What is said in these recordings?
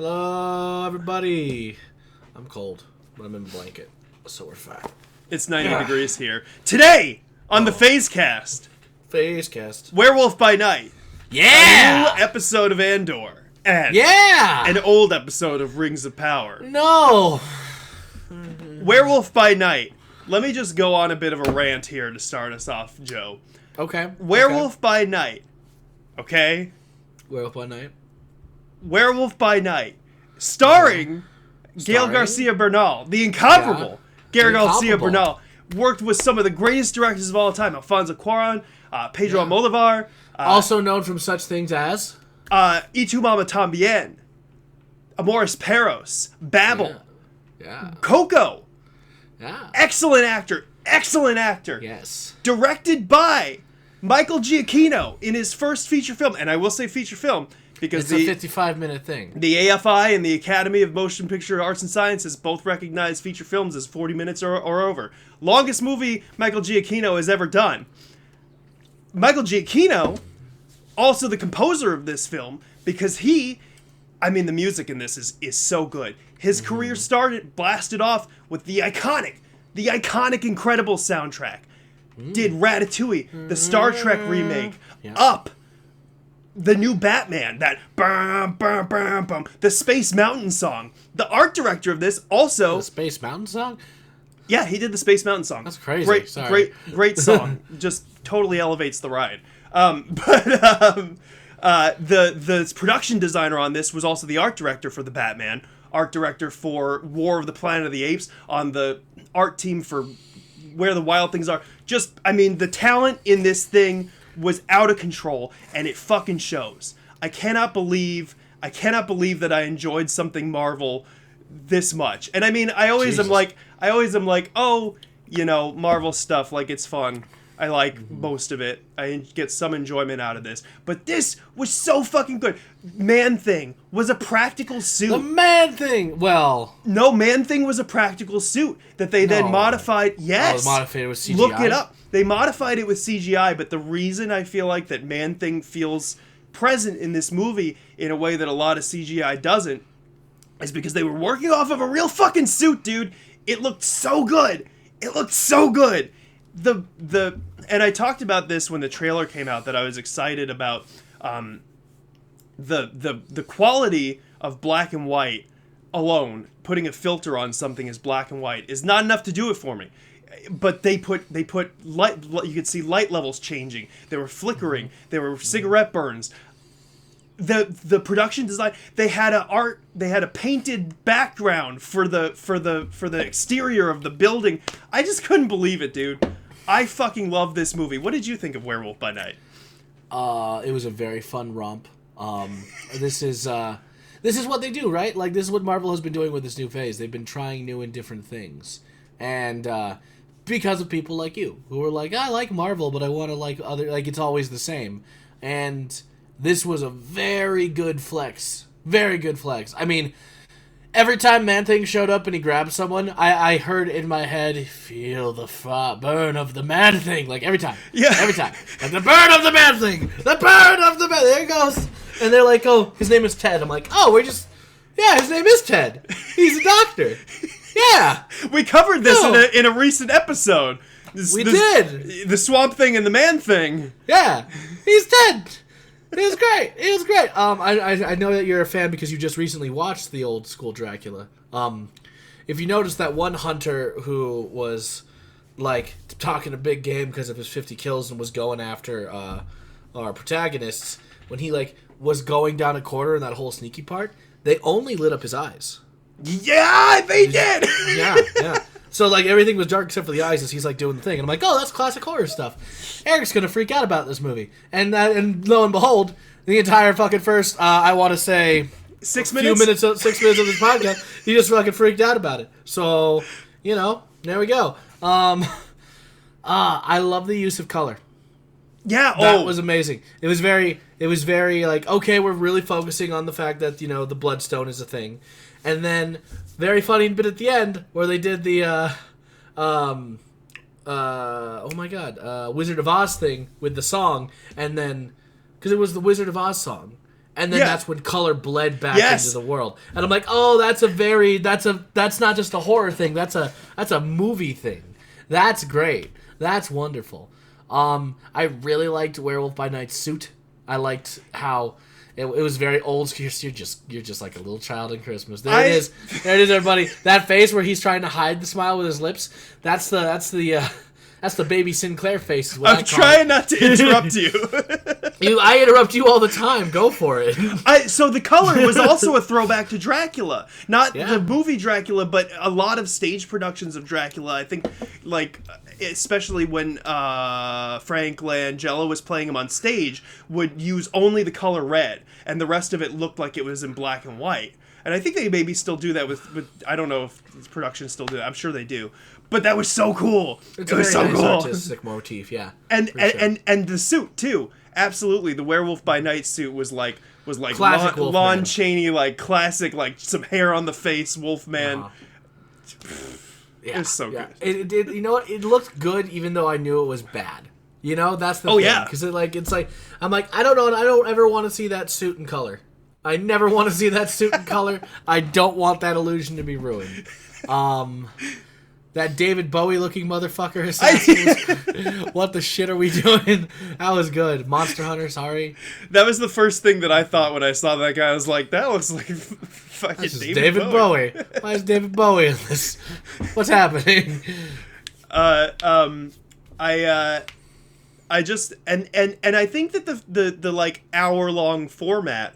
Hello, everybody. I'm cold, but I'm in a blanket, so we're fine. It's 90 degrees here. Today, on the PhazeCast. PhazeCast. Werewolf by Night. Yeah! A new episode of Andor. And yeah! an old episode of Rings of Power. No! Werewolf by Night. Let me just go on a bit of a rant here to start us off, Joe. Okay. Werewolf by Night. Okay? Werewolf by Night. Werewolf by Night. Starring Gail Garcia Bernal. The incomparable Gail Garcia Bernal. Worked with some of the greatest directors of all time. Alfonso Cuarón, Pedro Almodóvar. Also known from such things as... Y Tu Mama Tambien. Amores Perros. Babel. Yeah. Coco. Yeah. Excellent actor. Excellent actor. Yes. Directed by Michael Giacchino in his first feature film. And I will say feature film because it's a 55-minute thing. The AFI and the Academy of Motion Picture Arts and Sciences both recognize feature films as 40 minutes or over. Longest movie Michael Giacchino has ever done. Michael Giacchino, also the composer of this film, because the music in this is so good. His career blasted off with the iconic, incredible soundtrack. Did Ratatouille, the Star Trek remake, Up, the new Batman, that bum, bum, bum, bum, the Space Mountain song. The art director of this also... The Space Mountain song? Yeah, he did the Space Mountain song. That's crazy. Great song. Just totally elevates the ride. The production designer on this was also the art director for the Batman, art director for War of the Planet of the Apes, on the art team for Where the Wild Things Are. The talent in this thing was out of control, and it fucking shows. I cannot believe that I enjoyed something Marvel this much. And I always am like, oh, Marvel stuff, like, it's fun. I like most of it. I get some enjoyment out of this. But this was so fucking good. Man-Thing was a practical suit. The Man-Thing! Well... No, Man-Thing was a practical suit that they then modified. Yes! Oh, it was modified with CGI? Look it up. They modified it with CGI, but the reason I feel like that Man-Thing feels present in this movie in a way that a lot of CGI doesn't is because they were working off of a real fucking suit, dude. It looked so good. And I talked about this when the trailer came out, that I was excited about the quality of black and white alone. Putting a filter on something as black and white is not enough to do it for me. But they put light. You could see light levels changing. They were flickering. There were cigarette burns. The production design. They had a painted background for the exterior of the building. I just couldn't believe it, dude. I fucking love this movie. What did you think of Werewolf by Night? It was a very fun romp. This is what they do, right? Like, this is what Marvel has been doing with this new phase. They've been trying new and different things. And because of people like you, who are like, I like Marvel, but I want to like other... Like, it's always the same. And this was a very good flex. Very good flex. Every time Man-Thing showed up and he grabbed someone, I heard in my head, feel the burn of the Man-Thing. Like, every time. Yeah. Every time. Like, the burn of the Man-Thing! The burn of the Man... There it goes. And they're like, oh, his name is Ted. I'm like, oh, his name is Ted. He's a doctor. Yeah. We covered this in a recent episode. We did. The Swamp Thing and the Man-Thing. Yeah. He's Ted. It was great. I know that you're a fan because you just recently watched the old school Dracula. If you notice that one hunter who was like talking a big game because of his 50 kills and was going after our protagonists, when he like was going down a corridor in that whole sneaky part, they only lit up his eyes. Yeah, they did. Yeah. So, like, everything was dark except for the eyes as he's, like, doing the thing. And I'm like, oh, that's classic horror stuff. Eric's going to freak out about this movie. And lo and behold, the entire fucking first, I want to say... 6 6 minutes? minutes of this podcast, he just fucking freaked out about it. So, there we go. I love the use of color. Yeah, That was amazing. It was very, like, okay, we're really focusing on the fact that, the Bloodstone is a thing. And then, very funny bit at the end, where they did the, Wizard of Oz thing with the song, and then, because it was the Wizard of Oz song, And then that's when color bled back into the world. And I'm like, oh, that's not just a horror thing. That's a movie thing. That's great. That's wonderful. I really liked Werewolf by Night's suit. I liked how it was very old. You're just like a little child in Christmas. There it is, everybody. That face where he's trying to hide the smile with his lips. That's the baby Sinclair face. I'm trying not to interrupt you. I interrupt you all the time. Go for it. So the color was also a throwback to Dracula. Not the movie Dracula, but a lot of stage productions of Dracula. I think, like, especially when Frank Langella was playing him on stage, would use only the color red, and the rest of it looked like it was in black and white. And I think they maybe still do that with I don't know if productions still do it. I'm sure they do. But that was so cool. It was so cool. Artistic motif, yeah. And the suit too. Absolutely, the Werewolf by Night suit was like Lon Chaney, like classic, like some hair on the face, Wolfman. Yeah, it was so good. It did. You know what? It looked good, even though I knew it was bad. You know, that's the thing. Yeah, because it's like I'm like, I don't know. I don't ever want to see that suit in color. I never want to see that suit in color. I don't want that illusion to be ruined. That David Bowie looking motherfucker assassin. What the shit are we doing? That was good. Monster Hunter, sorry. That was the first thing that I thought when I saw that guy. I was like, that looks like fucking David Bowie. Why is David Bowie in this? What's happening? I just and I think that the like hour-long format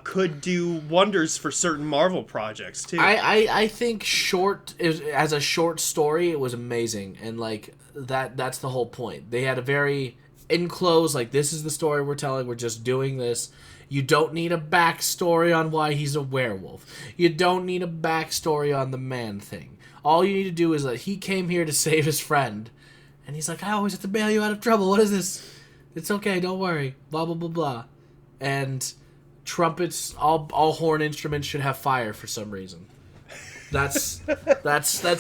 could do wonders for certain Marvel projects too. I think as a short story, it was amazing, and like that's the whole point. They had a very enclosed, like, this is the story we're telling. We're just doing this. You don't need a backstory on why he's a werewolf. You don't need a backstory on the man thing. All you need to do is that he came here to save his friend, and he's like, I always have to bail you out of trouble. What is this? It's okay. Don't worry. Blah blah blah blah. And trumpets, all horn instruments should have fire for some reason. That's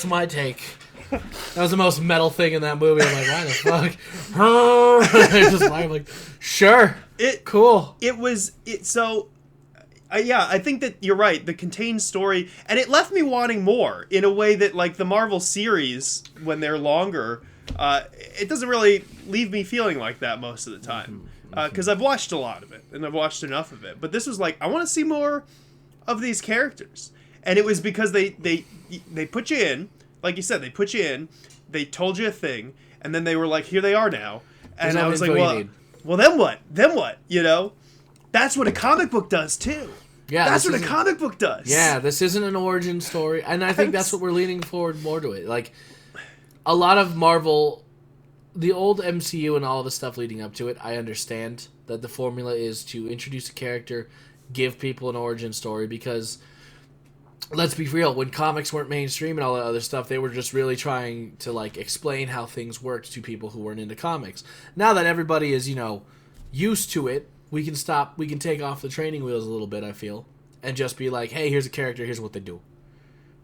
my take. That was the most metal thing in that movie. I'm like, why the fuck? I'm like, sure, cool. I think that you're right. The contained story, and it left me wanting more in a way that, like, the Marvel series, when they're longer, it doesn't really leave me feeling like that most of the time. Because I've watched a lot of it, and I've watched enough of it. But this was like, I want to see more of these characters. And it was because they put you in, like you said, they put you in, they told you a thing, and then they were like, here they are now. And I was like, well, then what? Then what? You know? That's what a comic book does, too. Yeah, that's what a comic book does. Yeah, this isn't an origin story. And I think that's what we're leaning forward more to it. Like, a lot of Marvel, the old MCU and all the stuff leading up to it, I understand that the formula is to introduce a character, give people an origin story, because let's be real, when comics weren't mainstream and all that other stuff, they were just really trying to, like, explain how things worked to people who weren't into comics. Now that everybody is, used to it, we can take off the training wheels a little bit, I feel, and just be like, hey, here's a character, here's what they do.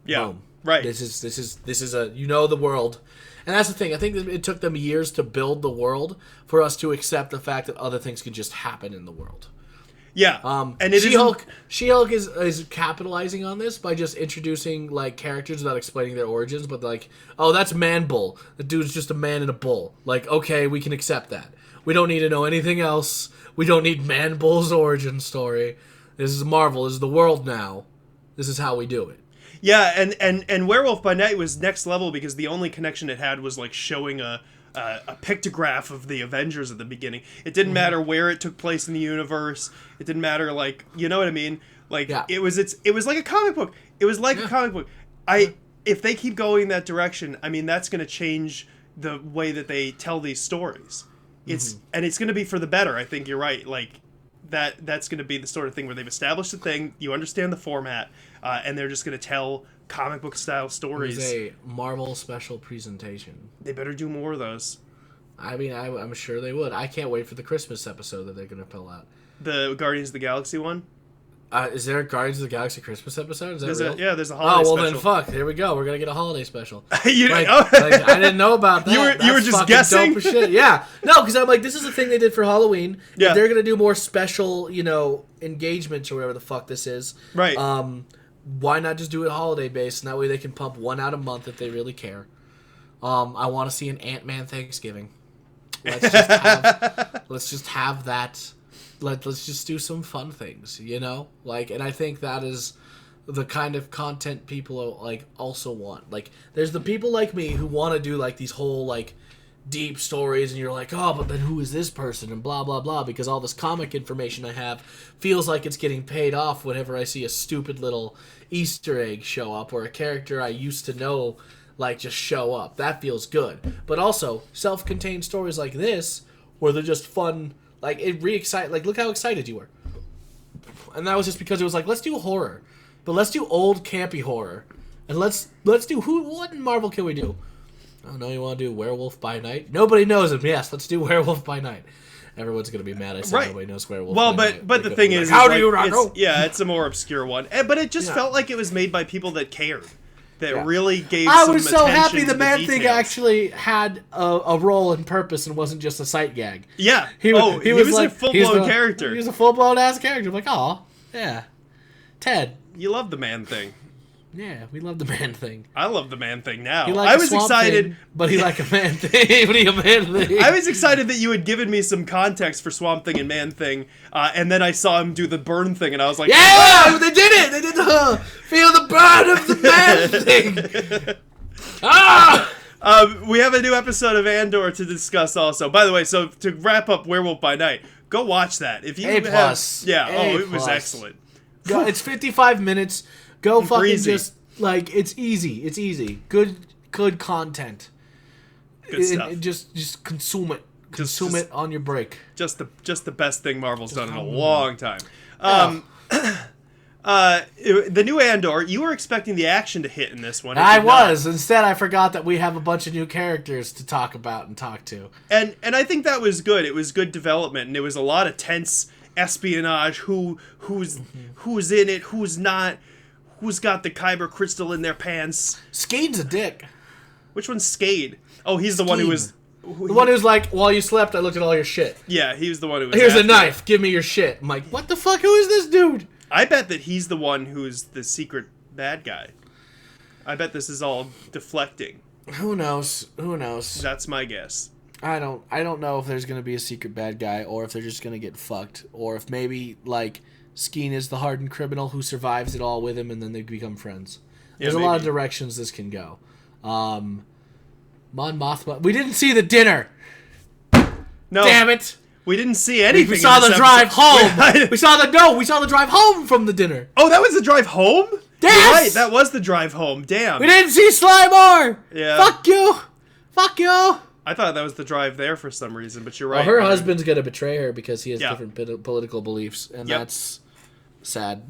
Yeah. Boom. Right. This is the world. And that's the thing. I think that it took them years to build the world for us to accept the fact that other things can just happen in the world. Yeah. And She-Hulk is capitalizing on this by just introducing, like, characters without explaining their origins, but like, oh, that's Man Bull. The dude's just a man in a bull. Like, okay, we can accept that. We don't need to know anything else. We don't need Man Bull's origin story. This is Marvel. This is the world now. This is how we do it. Yeah, and Werewolf by Night was next level because the only connection it had was, like, showing a pictograph of the Avengers at the beginning. It didn't matter where it took place in the universe. It didn't matter, like, you know what I mean? Like, it was like a comic book. It was like a comic book. If they keep going that direction, I mean, that's going to change the way that they tell these stories. And it's going to be for the better. I think you're right. Like, that's going to be the sort of thing where they've established a thing, you understand the format, and they're just going to tell comic book style stories. It's a Marvel Special Presentation. They better do more of those. I mean, I'm sure they would. I can't wait for the Christmas episode that they're going to pull out. The Guardians of the Galaxy one? Is there a Guardians of the Galaxy Christmas episode? Is that There's real? there's a holiday special. Oh, well then fuck. Here we go. We're going to get a holiday special. You, like, oh. like, I didn't know about that. You were just guessing? Dope as shit. Yeah. No, because I'm like, this is the thing they did for Halloween. Yeah. If they're going to do more special, engagements or whatever the fuck this is. Right. Why not just do it holiday based? And that way they can pump one out a month if they really care. I want to see an Ant-Man Thanksgiving. Let's just have that. Let's just do some fun things, and I think that is the kind of content people also want. Like, there's the people like me who want to do these whole deep stories, and you're like, oh, but then who is this person, and blah blah blah, because all this comic information I have feels like it's getting paid off whenever I see a stupid little Easter egg show up or a character I used to know just show up. That feels good. But also self-contained stories like this where they're just fun. It re-excite. Look how excited you were. And that was just because it was let's do horror. But let's do old campy horror. And let's do what in Marvel can we do? Oh no, you want to do Werewolf by Night? Nobody knows him. Yes, let's do Werewolf by Night. Everyone's going to be mad I said nobody knows Werewolf by Night. But the thing is, how do you not know? Yeah, it's a more obscure one. But it just felt like it was made by people that cared. That really gave I some was so attention happy to the man details. thing actually had a role and purpose and wasn't just a sight gag. Yeah. He was a full-blown character. He was a full-blown ass character. I'm like, oh, yeah. Ted. You love the man thing. Yeah, we love the man thing. I love the man thing now. I was excited, thing, but he liked a man thing. But he a man thing. I was excited that you had given me some context for Swamp Thing and Man Thing, and then I saw him do the burn thing, and I was like, yeah, ah! they did it. They did the feel the burn of the man thing. We have a new episode of Andor to discuss also. By the way, so to wrap up Werewolf by Night, go watch that. If you A+. it was excellent. Go, it's 55 minutes. Go fucking Breezy. just it's easy. It's easy. Good content. Good stuff. Just consume it. Consume it on your break. Just the best thing Marvel's done in a long time. The new Andor, you were expecting the action to hit in this one. I was. Instead, I forgot that we have a bunch of new characters to talk about and talk to. And I think that was good. It was good development, and it was a lot of tense espionage. Who's in it? Who's not? Who's got the Kyber crystal in their pants? Skade's a dick. Which one's Skade? Oh, he's the one who was... The one who's like, while you slept, I looked at all your shit. Yeah, he was the one who was... Here's a knife. Give me your shit. I'm like, what the fuck? Who is this dude? I bet that he's the one who's the secret bad guy. I bet this is all deflecting. Who knows? That's my guess. I don't know if there's going to be a secret bad guy, or if they're just going to get fucked, or if maybe, Skeen is the hardened criminal who survives it all with him, and then they become friends. There's a lot of directions this can go. Mon Mothma... We didn't see the dinner! No. Damn it! We didn't see anything. We saw the drive home! We saw the drive home from the dinner! Oh, that was the drive home? Yes! You're right, that was the drive home. Damn. We didn't see Slimore! Yeah. Fuck you! I thought that was the drive there for some reason, but you're right. Well, her husband's gonna betray her because he has different political beliefs, and Yep. that's sad.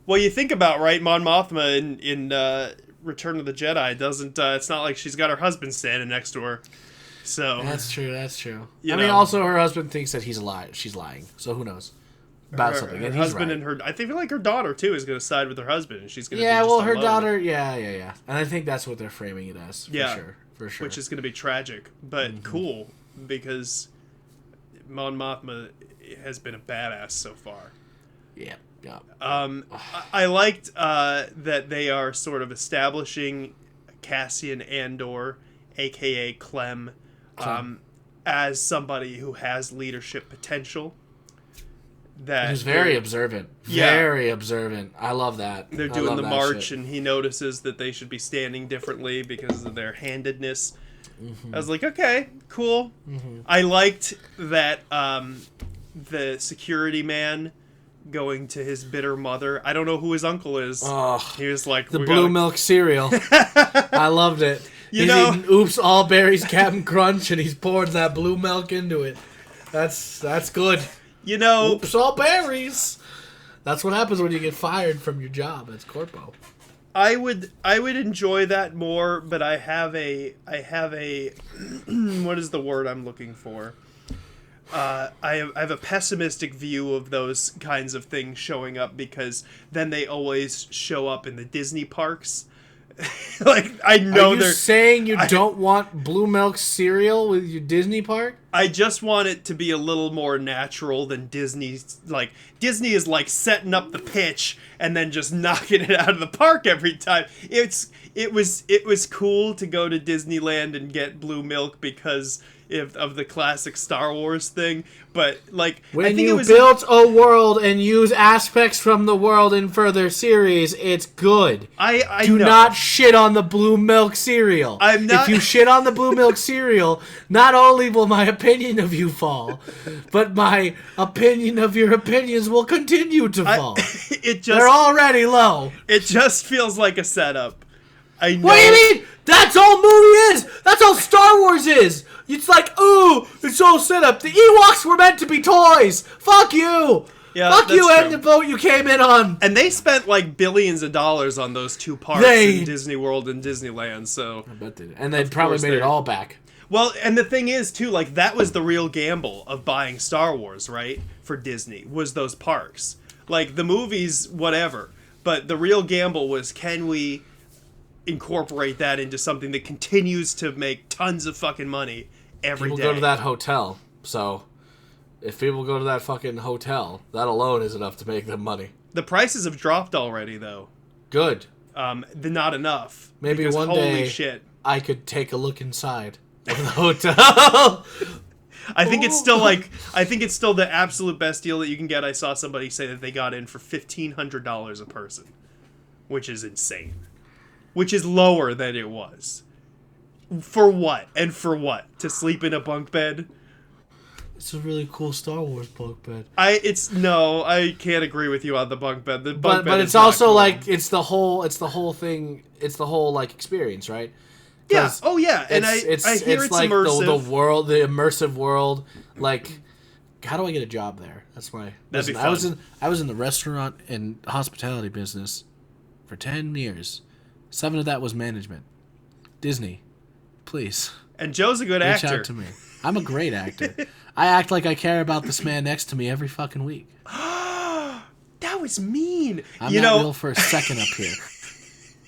Well, you think about, right, Mon Mothma in Return of the Jedi doesn't... it's not like she's got her husband standing next to her. So That's true. You I mean, know. also her husband thinks that she's lying. So who knows about something? Her And he's husband right. and her... I think like her daughter, too, is going to side with her husband, and she's going to Yeah, well, her daughter... Yeah. And I think that's what they're framing it as, for sure. Which is going to be tragic, but cool, because Mon Mothma has been a badass so far. Yeah. I liked that they are sort of establishing Cassian Andor, a.k.a. Clem, as somebody who has leadership potential. He's very observant. Very observant. I love that. They're doing the march, and he notices that they should be standing differently because of their handedness. I was like, okay, cool. I liked that the security man going to his bitter mother. I don't know who his uncle is. Oh, he was like... The blue milk cereal. I loved it. He's eating Oops All Berries Captain Crunch, and he's pouring that blue milk into it. That's good. Oops All Berries. That's what happens when you get fired from your job. That's corpo. I would enjoy that more, but I have a what is the word I'm looking for? I have a pessimistic view of those kinds of things showing up, because then they always show up in the Disney parks. Like, I know Are you saying you don't want blue milk cereal with your Disney park? I just want it to be a little more natural than Disney's. Like, Disney is like setting up the pitch and then just knocking it out of the park every time. It was cool to go to Disneyland and get blue milk because of the classic Star Wars thing, but like, when I think you it was built a world and use aspects from the world in further series, it's good. I Do know. not shit on the blue milk cereal. I'm not. If you shit on the blue milk cereal, not only will my opinion of you fall, but my opinion of your opinions will continue to fall. They're already low. It just feels like a setup. I know. What do you mean? That's all movie is. That's all Star Wars is. It's like, ooh, it's all set up. The Ewoks were meant to be toys. Fuck you. Yeah, fuck you true. and the boat you came in on. And they spent like billions of dollars on those two parks in Disney World and Disneyland. So I bet they did. And they probably made it all back. Well, and the thing is too, like, that was the real gamble of buying Star Wars, right? For Disney, was those parks. Like, the movies, whatever. But the real gamble was, can we incorporate that into something that continues to make tons of fucking money every day? People go to that hotel, so if people go to that fucking hotel, that alone is enough to make them money. The prices have dropped already, though. Good. Not enough. Maybe because one holy day shit. I could take a look inside of the hotel. I think it's still the absolute best deal that you can get. I saw somebody say that they got in for $1,500 a person, which is insane. Which is lower than it was. For what? And for what? To sleep in a bunk bed? It's a really cool Star Wars bunk bed. I can't agree with you on the bunk bed. The bunk bed but is it's not also cool. like it's the whole thing. It's the whole like experience, right? Yeah. Oh yeah. And I hear it's like immersive. the world, the immersive world. Like, how do I get a job there? That's my. That'd be fun. I was in the restaurant and hospitality business for 10 years. 7 of that was management. Disney, please. And Joe's a good reach actor. out to me. I'm a great actor. I act like I care about this man next to me every fucking week. That was mean. I'm not real for a second up here.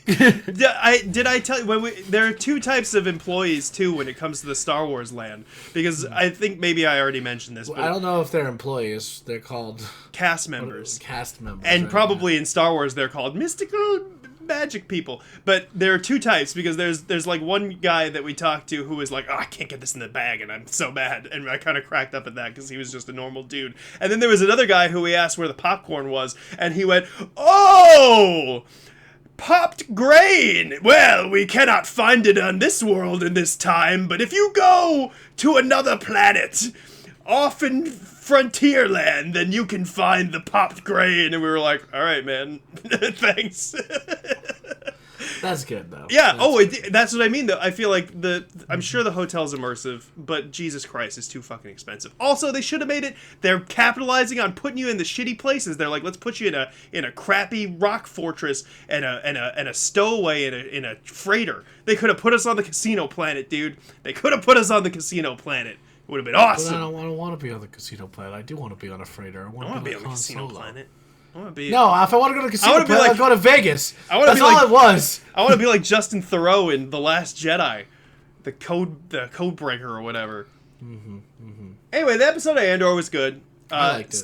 Did I tell you there are two types of employees too when it comes to the Star Wars land, because I think maybe I already mentioned this, but I don't know if they're employees. They're called cast members. And right? Probably in Star Wars they're called mystical magic people. But there are two types, because there's like one guy that we talked to who was like, oh, I can't get this in the bag and I'm so mad, and I kind of cracked up at that because he was just a normal dude. And then there was another guy who we asked where the popcorn was, and he went, oh, popped grain. Well, we cannot find it on this world in this time, but if you go to another planet, off in Frontierland, then you can find the popped grain. And we were like, all right, man. Thanks. That's good, though. Yeah. That's what I mean, though. I feel like I'm sure the hotel's immersive, but Jesus Christ, it's too fucking expensive. Also, they should have made it. They're capitalizing on putting you in the shitty places. They're like, let's put you in a crappy rock fortress and a stowaway in a freighter. They could have put us on the casino planet, dude. They could have put us on the casino planet. It would have been awesome. But I don't want to be on the casino planet. I do want to be on a freighter. I want to be on the casino planet. No, if I want to go to the casino planet, like, I'll go to Vegas. That's all it was. I want to be like Justin Theroux in The Last Jedi, the code breaker or whatever. Anyway, the episode of Andor was good. I liked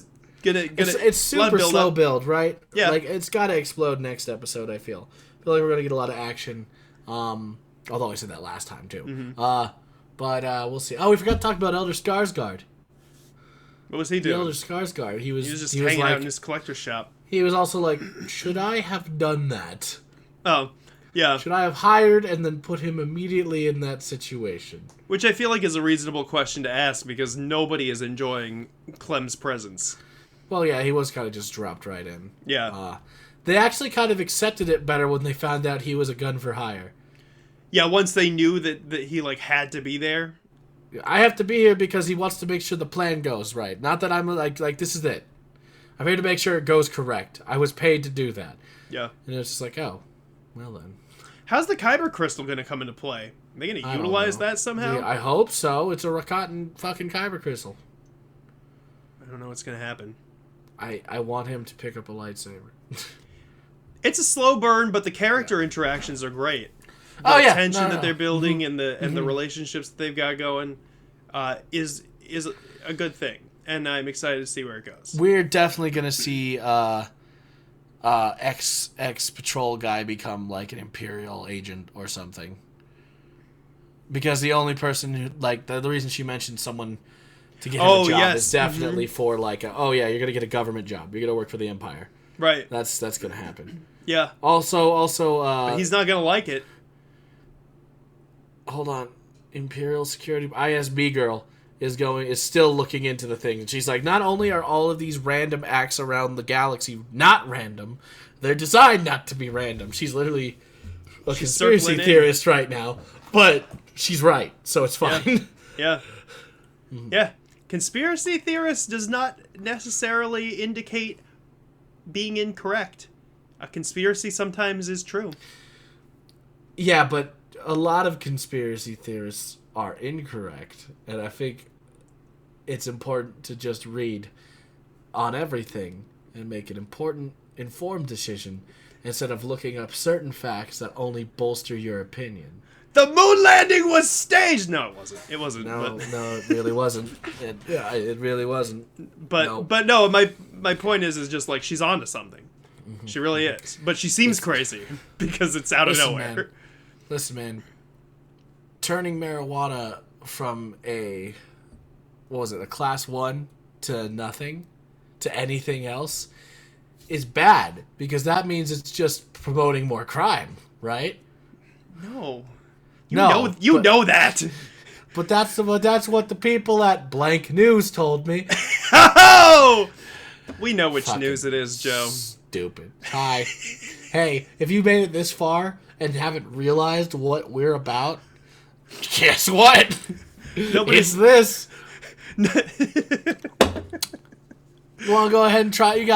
it. It's super slow build, right? Yeah. Like, it's got to explode next episode, I feel. I feel like we're going to get a lot of action. Although I said that last time, too. But we'll see. Oh, we forgot to talk about Elder Skarsgård. What was he doing? The Elder Skarsgård. He was just hanging out in his collector's shop. He was also like, should I have done that? Oh, yeah. Should I have hired and then put him immediately in that situation? Which I feel like is a reasonable question to ask, because nobody is enjoying Clem's presence. Well, yeah, he was kind of just dropped right in. Yeah. They actually kind of accepted it better when they found out he was a gun for hire. Yeah, once they knew that he like had to be there. I have to be here because he wants to make sure the plan goes right. Not that I'm like this is it. I'm here to make sure it goes correct. I was paid to do that. Yeah. And it's just like, oh, well then. How's the Kyber crystal going to come into play? Are they going to utilize that somehow? Yeah, I hope so. It's a Rakatan fucking Kyber crystal. I don't know what's gonna happen. I want him to pick up a lightsaber. It's a slow burn, but the character interactions are great. The tension that they're building and the relationships that they've got going is a good thing, and I'm excited to see where it goes. We're definitely gonna see ex patrol guy become like an Imperial agent or something. Because the only person who like the reason she mentioned someone to get him a job is definitely for like you're gonna get a government job. You're gonna work for the Empire. Right. That's gonna happen. Yeah. Also but he's not gonna like it. Hold on. Imperial Security ISB girl is still looking into the thing, and she's like, not only are all of these random acts around the galaxy not random, they're designed not to be random. She's literally a conspiracy theorist right now, but she's right, so it's fine. Yeah. Yeah. Conspiracy theorist does not necessarily indicate being incorrect. A conspiracy sometimes is true. Yeah, but a lot of conspiracy theorists are incorrect, and I think it's important to just read on everything and make an informed decision instead of looking up certain facts that only bolster your opinion. The moon landing was staged! No, it wasn't. It wasn't. No, it really wasn't. It really wasn't. But no, my point is just like she's onto something. Mm-hmm. She really is. But she seems crazy because it's out of nowhere. Listen, man. Turning marijuana from a class 1 to nothing to anything else is bad because that means it's just promoting more crime, right? No. You know that. But that's what the people at Blank News told me. Oh! We know which news it is, Joe. Stupid. Hi. Hey, if you made it this far and haven't realized what we're about, guess what? It's this. You want to go ahead and try? You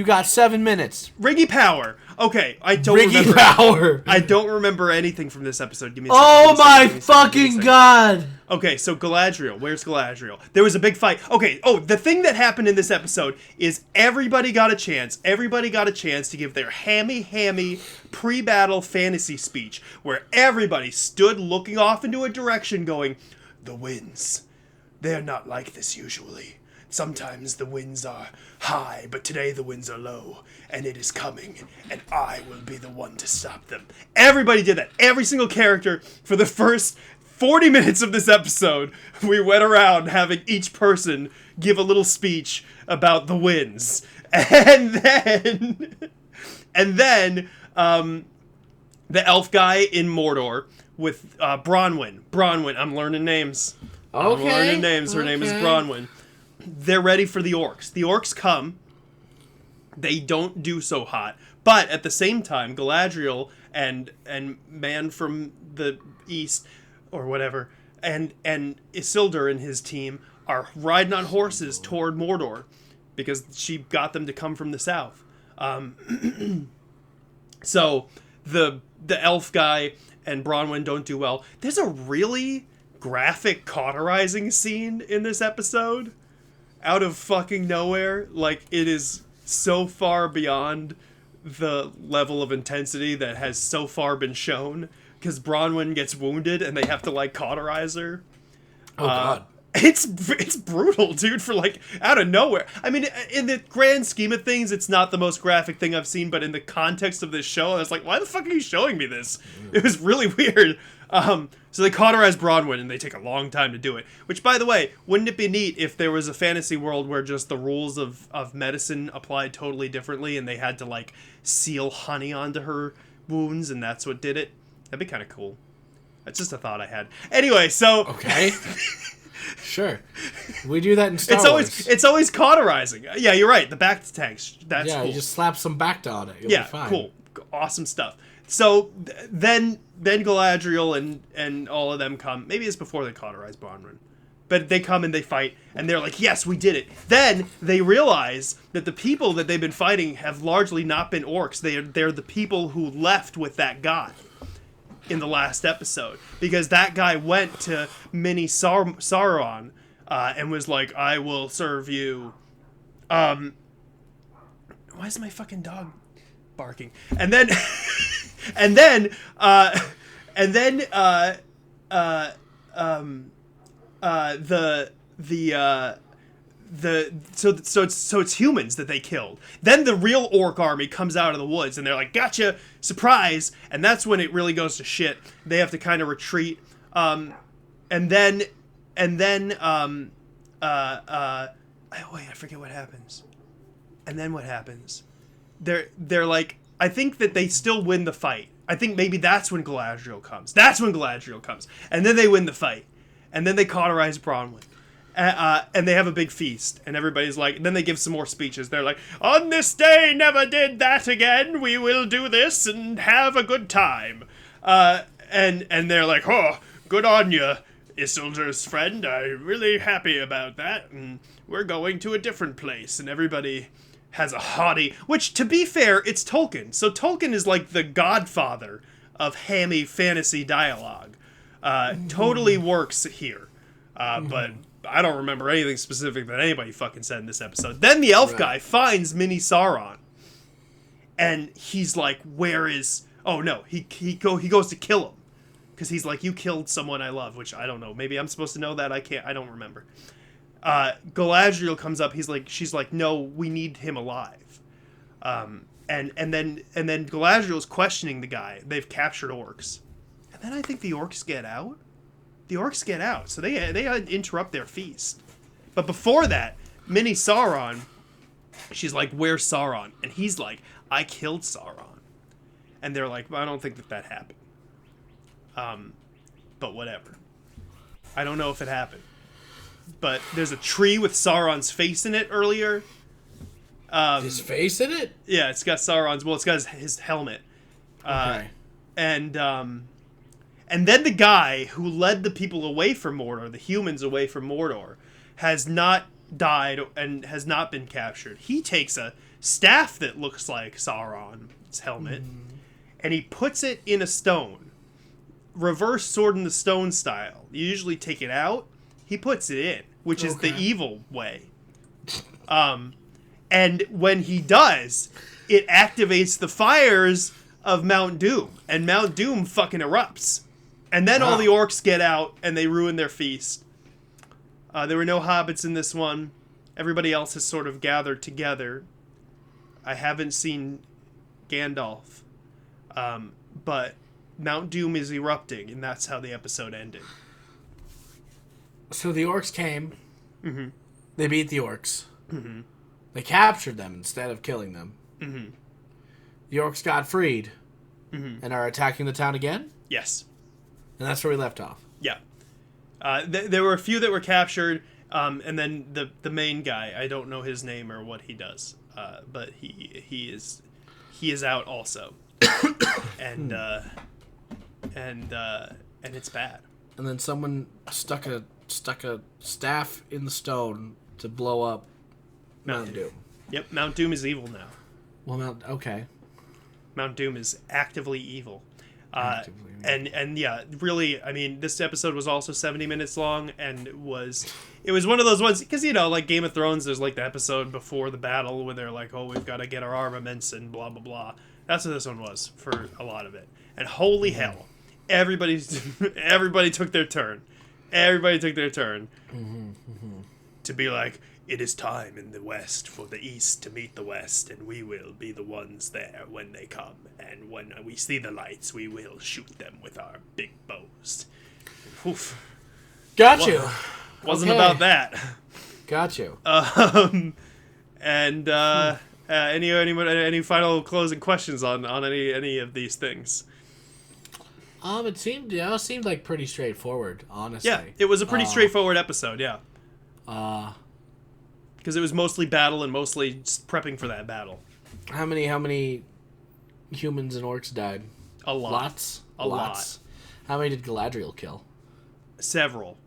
got 7 minutes. Riggy Power. Okay, I don't remember anything from this episode. Give me a second. Oh my fucking god! Okay, so Galadriel. Where's Galadriel? There was a big fight. Okay, the thing that happened in this episode is everybody got a chance. Everybody got a chance to give their hammy pre-battle fantasy speech where everybody stood looking off into a direction going, the winds, they're not like this usually. Sometimes the winds are high, but today the winds are low, and it is coming, and I will be the one to stop them. Everybody did that. Every single character for the first 40 minutes of this episode, we went around having each person give a little speech about the winds. And then the elf guy in Mordor with Bronwyn. Bronwyn, I'm learning names. I'm learning names. Her name is Bronwyn. They're ready for the orcs. The orcs come. They don't do so hot. But at the same time, Galadriel and man from the east, or whatever, and Isildur and his team are riding on horses toward Mordor because she got them to come from the south. So the elf guy and Bronwyn don't do well. There's a really graphic cauterizing scene in this episode. Out of fucking nowhere. Like, it is so far beyond the level of intensity that has so far been shown. Because Bronwyn gets wounded and they have to, like, cauterize her. Oh, God. It's brutal, dude, for, like, out of nowhere. I mean, in the grand scheme of things, it's not the most graphic thing I've seen, but in the context of this show, I was like, why the fuck are you showing me this? It was really weird. So they cauterize Bronwyn, and they take a long time to do it. Which, by the way, wouldn't it be neat if there was a fantasy world where just the rules of medicine applied totally differently, and they had to, like, seal honey onto her wounds, and that's what did it? That'd be kind of cool. That's just a thought I had. Anyway, so... Okay. Sure. We do that in Star Wars. It's always cauterizing. Yeah, you're right. The Bacta tanks. That's cool. You just slap some Bacta on it. You'll be fine. Cool. Awesome stuff. So then Galadriel and all of them come. Maybe it's before they cauterize Bronwyn. But they come and they fight, and they're like, yes, we did it. Then they realize that the people that they've been fighting have largely not been orcs. They're the people who left with that god in the last episode. Because that guy went to Mini Sauron and was like, I will serve you. Why is my fucking dog barking? And then, and then, and then, so it's humans that they killed. Then the real orc army comes out of the woods, and they're like, "Gotcha, surprise!" And that's when it really goes to shit. They have to kind of retreat, and then, I forget what happens. And then what happens? They're like, I think that they still win the fight. I think maybe that's when Galadriel comes. And then they win the fight. And then they cauterize Bronwyn. And they have a big feast. And everybody's like, then they give some more speeches. They're like, on this day never did that again. We will do this and have a good time. And they're like, oh, good on you, Isildur's friend. I'm really happy about that. And we're going to a different place. And everybody has a haughty, which, to be fair, it's Tolkien. So Tolkien is like the godfather of hammy fantasy dialogue. Totally works here. But I don't remember anything specific that anybody fucking said in this episode. Then the elf guy finds Mini Sauron. And he's like, where is... Oh, no. He goes to kill him. Because he's like, you killed someone I love, which I don't know. Maybe I'm supposed to know that. I don't remember. Galadriel comes up. She's like, no, we need him alive. And then Galadriel's questioning the guy. They've captured orcs. And then I think the orcs get out. So they interrupt their feast. But before that, Mini Sauron, she's like, where's Sauron? And he's like, I killed Sauron. And they're like, well, I don't think that happened. But whatever. I don't know if it happened. But there's a tree with Sauron's face in it earlier. His face in it? Yeah, it's got Sauron's... Well, it's got his helmet. Okay. And then the guy who led the people away from Mordor, the humans away from Mordor, has not died and has not been captured. He takes a staff that looks like Sauron's helmet, and he puts it in a stone. Reverse Sword in the Stone style. You usually take it out. He puts it in, which is the evil way. And when he does, it activates the fires of Mount Doom, and Mount Doom fucking erupts. And then all the orcs get out, and they ruin their feast. There were no hobbits in this one. Everybody else has sort of gathered together. I haven't seen Gandalf. But Mount Doom is erupting, and that's how the episode ended. So the orcs came. Mm-hmm. They beat the orcs. Mm-hmm. They captured them instead of killing them. Mm-hmm. The orcs got freed. Mm-hmm. And are attacking the town again? Yes. And that's where we left off. Yeah. There were a few that were captured, and then the main guy, I don't know his name or what he does, but he is out also. and it's bad. And then someone stuck a staff in the stone to blow up Mount Doom. Yep, Mount Doom is evil now. Well, okay. Mount Doom is actively evil. And yeah, really, I mean, this episode was also 70 minutes long, and it was one of those ones, because, you know, like Game of Thrones, there's like the episode before the battle where they're like, oh, we've got to get our armaments and blah, blah, blah. That's what this one was for a lot of it. And holy hell, everybody took their turn. To be like, it is time in the West for the East to meet the West, and we will be the ones there when they come. And when we see the lights, we will shoot them with our big bows. Oof. Got you. Wasn't about that. Got you. And any final closing questions on any of these things? It seemed like pretty straightforward, honestly. Yeah, it was a pretty straightforward episode. Yeah. Because it was mostly battle and mostly just prepping for that battle. How many humans and orcs died? A lot. Lots? A lot. How many did Galadriel kill? Several.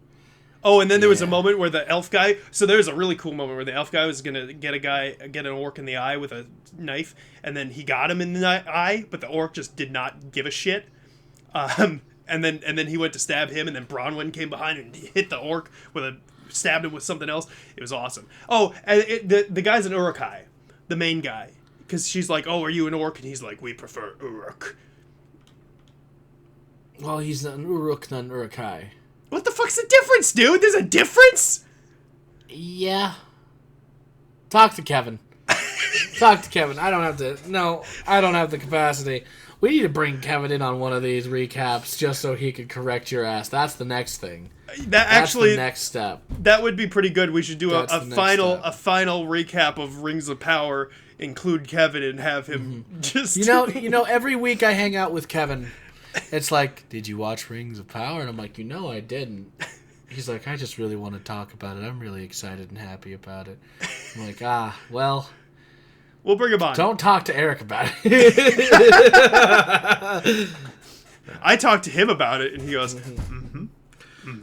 Oh, and then there was a moment where the elf guy... So there was a really cool moment where the elf guy was going to get an orc in the eye with a knife, and then he got him in the eye, but the orc just did not give a shit. And then he went to stab him, and then Bronwyn came behind and hit the orc with stabbed him with something else. It was awesome. Oh, and the guy's an Uruk-hai, the main guy. Because she's like, oh, are you an orc? And he's like, we prefer Uruk. Well, he's not an Uruk, not an Uruk-hai. What the fuck's the difference, dude? There's a difference? Yeah. Talk to Kevin. Talk to Kevin. I don't have the capacity. We need to bring Kevin in on one of these recaps just so he could correct your ass. That's the next thing. That's the next step. That would be pretty good. We should do a final recap of Rings of Power, include Kevin, and have him just... You know, every week I hang out with Kevin, it's like, did you watch Rings of Power? And I'm like, I didn't. He's like, I just really want to talk about it. I'm really excited and happy about it. I'm like, well... We'll bring him on. Don't talk to Eric about it. I talked to him about it, and he goes,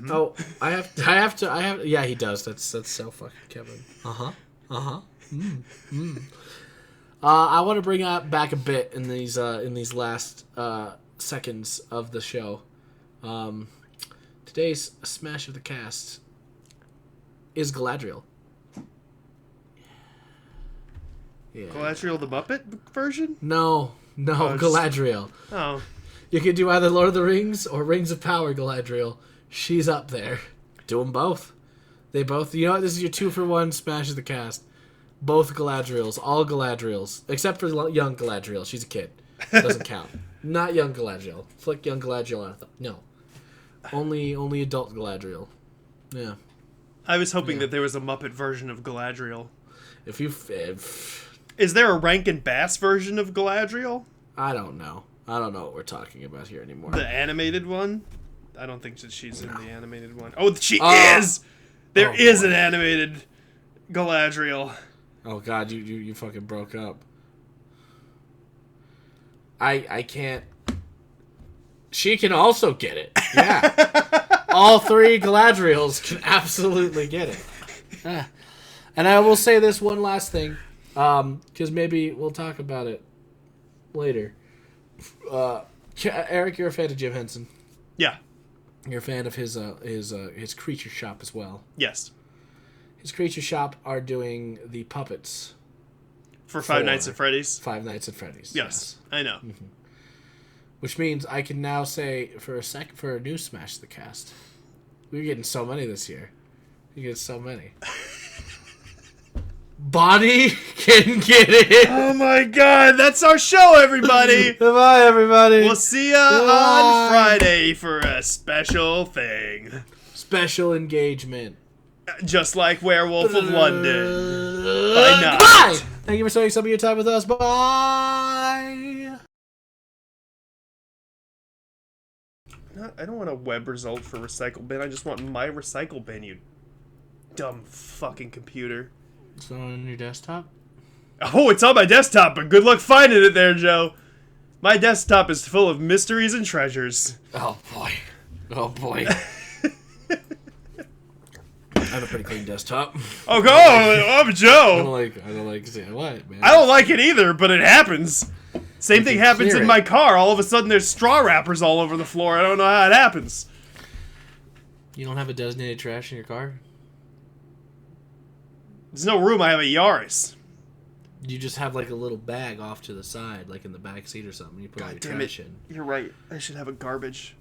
Oh, I have to. Yeah, he does. That's so fucking Kevin. I want to bring back a bit in these last seconds of the show. Today's Smash of the Cast is Galadriel. Yeah. Galadriel the Muppet version? No, Galadriel. Oh. You could do either Lord of the Rings or Rings of Power Galadriel. She's up there. Do them both. They both... You know what? This is your 2-for-1 Smash of the Cast. Both Galadriels. All Galadriels. Except for young Galadriel. She's a kid. Doesn't count. Not young Galadriel. Flick young Galadriel out of them. No. Only adult Galadriel. Yeah. I was hoping that there was a Muppet version of Galadriel. Is there a Rankin Bass version of Galadriel? I don't know. I don't know what we're talking about here anymore. The animated one? I don't think that she's in the animated one. Oh, she is! There is an animated Galadriel. Oh, God, you fucking broke up. I can't... She can also get it. Yeah. All 3 Galadriels can absolutely get it. And I will say this one last thing, because maybe we'll talk about it later. Eric, you're a fan of Jim Henson. Yeah. You're a fan of his Creature Shop as well. Yes. His Creature Shop are doing the puppets for Five Nights at Freddy's. Five Nights at Freddy's. Yes, I know. Mm-hmm. Which means I can now say for a new Smash the Cast, we're getting so many this year. We get so many. Bonnie can get it. Oh my God, that's our show, everybody. Goodbye, everybody. We'll see ya on Friday for a special thing. Special engagement. Just like Werewolf of London. Bye now. Goodbye. Thank you for spending some of your time with us. Bye. I don't want a web result for recycle bin. I just want my recycle bin, you dumb fucking computer. It's on your desktop? Oh, it's on my desktop, but good luck finding it there, Joe. My desktop is full of mysteries and treasures. Oh, boy. Oh, boy. I have a pretty clean desktop. Oh, go! I'm Joe! I don't like saying what, man? I don't like it either, but it happens. Same thing happens in my car. All of a sudden, there's straw wrappers all over the floor. I don't know how it happens. You don't have a designated trash in your car? There's no room. I have a Yaris. You just have like a little bag off to the side, like in the back seat or something. You put all your trash in. You're right. I should have a garbage